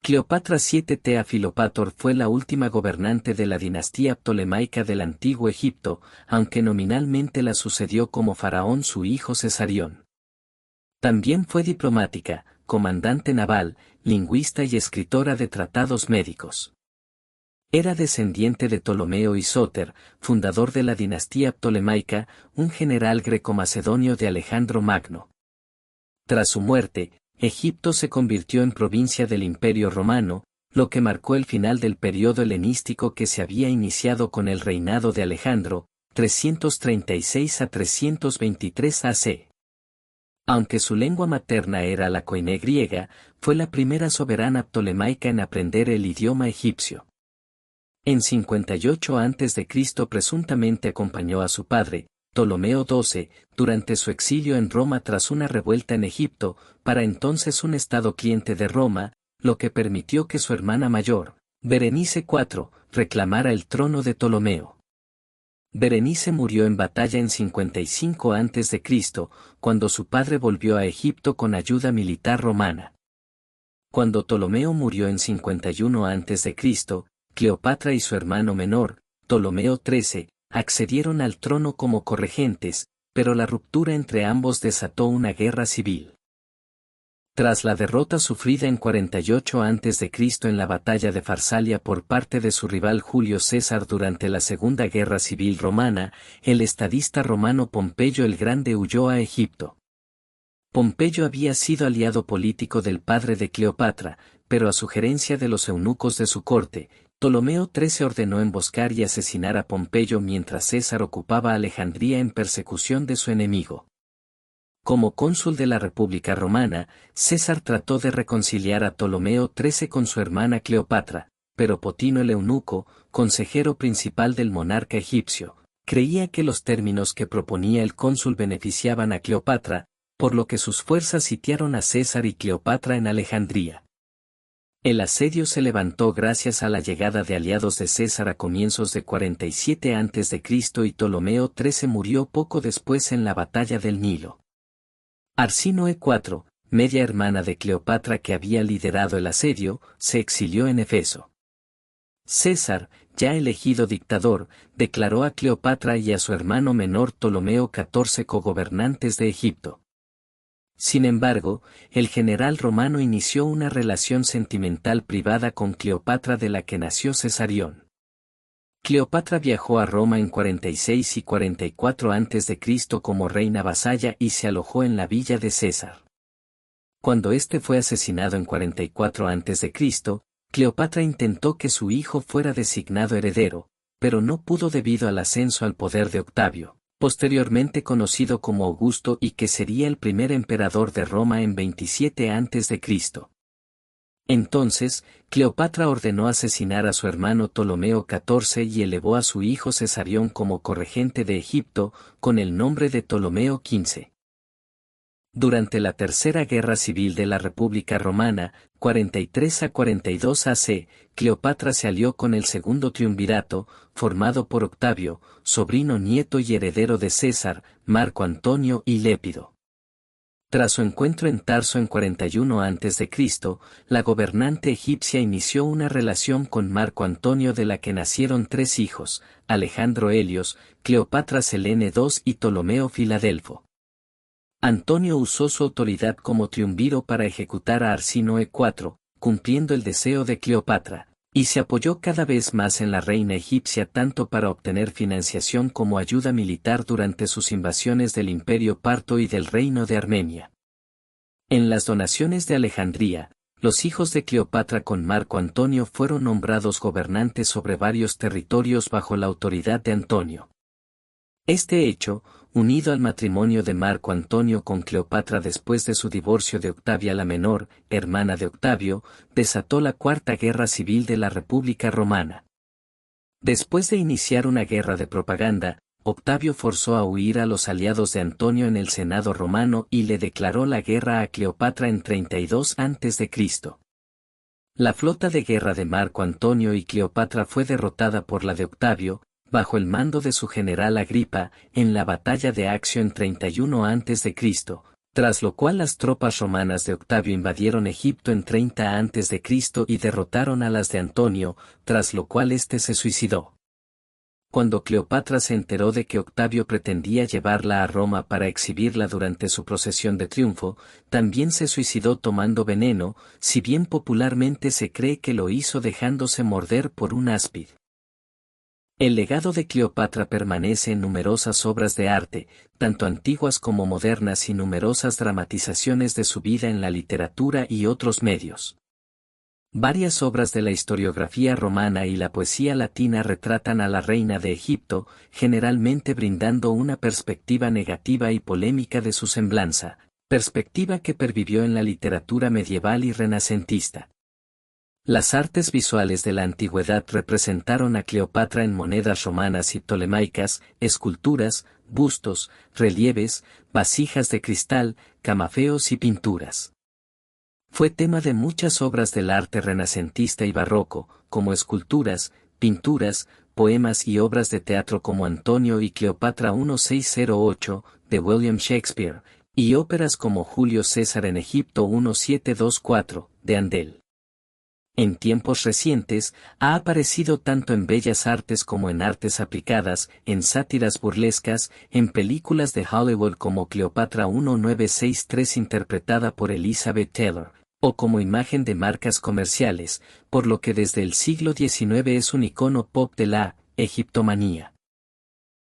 Cleopatra VII Tea Filopator fue la última gobernante de la dinastía ptolemaica del Antiguo Egipto, aunque nominalmente la sucedió como faraón su hijo Cesarión. También fue diplomática, comandante naval, lingüista y escritora de tratados médicos. Era descendiente de Ptolomeo y Sóter, fundador de la dinastía ptolemaica, un general greco-macedonio de Alejandro Magno. Tras su muerte, Egipto se convirtió en provincia del Imperio Romano, lo que marcó el final del periodo helenístico que se había iniciado con el reinado de Alejandro, 336 a 323 AC. Aunque su lengua materna era la koiné griega, fue la primera soberana ptolemaica en aprender el idioma egipcio. En 58 a.C. presuntamente acompañó a su padre, Ptolomeo XII, durante su exilio en Roma tras una revuelta en Egipto, para entonces un estado cliente de Roma, lo que permitió que su hermana mayor, Berenice IV, reclamara el trono de Ptolomeo. Berenice murió en batalla en 55 a.C., cuando su padre volvió a Egipto con ayuda militar romana. Cuando Ptolomeo murió en 51 a.C., Cleopatra y su hermano menor, Ptolomeo XIII, accedieron al trono como corregentes, pero la ruptura entre ambos desató una guerra civil. Tras la derrota sufrida en 48 a.C. en la batalla de Farsalia por parte de su rival Julio César durante la Segunda Guerra Civil Romana, el estadista romano Pompeyo el Grande huyó a Egipto. Pompeyo había sido aliado político del padre de Cleopatra, pero a sugerencia de los eunucos de su corte, Ptolomeo XIII ordenó emboscar y asesinar a Pompeyo mientras César ocupaba Alejandría en persecución de su enemigo. Como cónsul de la República Romana, César trató de reconciliar a Ptolomeo XIII con su hermana Cleopatra, pero Potino el eunuco, consejero principal del monarca egipcio, creía que los términos que proponía el cónsul beneficiaban a Cleopatra, por lo que sus fuerzas sitiaron a César y Cleopatra en Alejandría. El asedio se levantó gracias a la llegada de aliados de César a comienzos de 47 a.C. y Ptolomeo XIII murió poco después en la batalla del Nilo. Arsínoe IV, media hermana de Cleopatra que había liderado el asedio, se exilió en Éfeso. César, ya elegido dictador, declaró a Cleopatra y a su hermano menor Ptolomeo XIV cogobernantes de Egipto. Sin embargo, el general romano inició una relación sentimental privada con Cleopatra de la que nació Cesarión. Cleopatra viajó a Roma en 46 y 44 a.C. como reina vasalla y se alojó en la villa de César. Cuando éste fue asesinado en 44 a.C., Cleopatra intentó que su hijo fuera designado heredero, pero no pudo debido al ascenso al poder de Octavio, posteriormente conocido como Augusto y que sería el primer emperador de Roma en 27 a.C. Entonces, Cleopatra ordenó asesinar a su hermano Ptolomeo XIV y elevó a su hijo Cesarión como corregente de Egipto, con el nombre de Ptolomeo XV. Durante la Tercera Guerra Civil de la República Romana, 43 a 42 AC, Cleopatra se alió con el Segundo Triunvirato, formado por Octavio, sobrino nieto y heredero de César, Marco Antonio y Lépido. Tras su encuentro en Tarso en 41 a.C., la gobernante egipcia inició una relación con Marco Antonio de la que nacieron tres hijos, Alejandro Helios, Cleopatra Selene II y Ptolomeo Filadelfo. Antonio usó su autoridad como triunviro para ejecutar a Arsínoe IV, cumpliendo el deseo de Cleopatra, y se apoyó cada vez más en la reina egipcia tanto para obtener financiación como ayuda militar durante sus invasiones del Imperio Parto y del Reino de Armenia. En las donaciones de Alejandría, los hijos de Cleopatra con Marco Antonio fueron nombrados gobernantes sobre varios territorios bajo la autoridad de Antonio. Este hecho, unido al matrimonio de Marco Antonio con Cleopatra después de su divorcio de Octavia la Menor, hermana de Octavio, desató la Cuarta Guerra Civil de la República Romana. Después de iniciar una guerra de propaganda, Octavio forzó a huir a los aliados de Antonio en el Senado romano y le declaró la guerra a Cleopatra en 32 a.C. La flota de guerra de Marco Antonio y Cleopatra fue derrotada por la de Octavio, bajo el mando de su general Agripa, en la batalla de Accio en 31 a.C., Tras lo cual las tropas romanas de Octavio invadieron Egipto en 30 a.C. y derrotaron a las de Antonio, tras lo cual éste se suicidó. Cuando Cleopatra se enteró de que Octavio pretendía llevarla a Roma para exhibirla durante su procesión de triunfo, también se suicidó tomando veneno, si bien popularmente se cree que lo hizo dejándose morder por un áspid. El legado de Cleopatra permanece en numerosas obras de arte, tanto antiguas como modernas y numerosas dramatizaciones de su vida en la literatura y otros medios. Varias obras de la historiografía romana y la poesía latina retratan a la reina de Egipto, generalmente brindando una perspectiva negativa y polémica de su semblanza, perspectiva que pervivió en la literatura medieval y renacentista. Las artes visuales de la antigüedad representaron a Cleopatra en monedas romanas y ptolemaicas, esculturas, bustos, relieves, vasijas de cristal, camafeos y pinturas. Fue tema de muchas obras del arte renacentista y barroco, como esculturas, pinturas, poemas y obras de teatro como Antonio y Cleopatra 1608, de William Shakespeare, y óperas como Julio César en Egipto 1724, de Handel. En tiempos recientes, ha aparecido tanto en bellas artes como en artes aplicadas, en sátiras burlescas, en películas de Hollywood como Cleopatra 1963 interpretada por Elizabeth Taylor, o como imagen de marcas comerciales, por lo que desde el siglo XIX es un icono pop de la egiptomanía.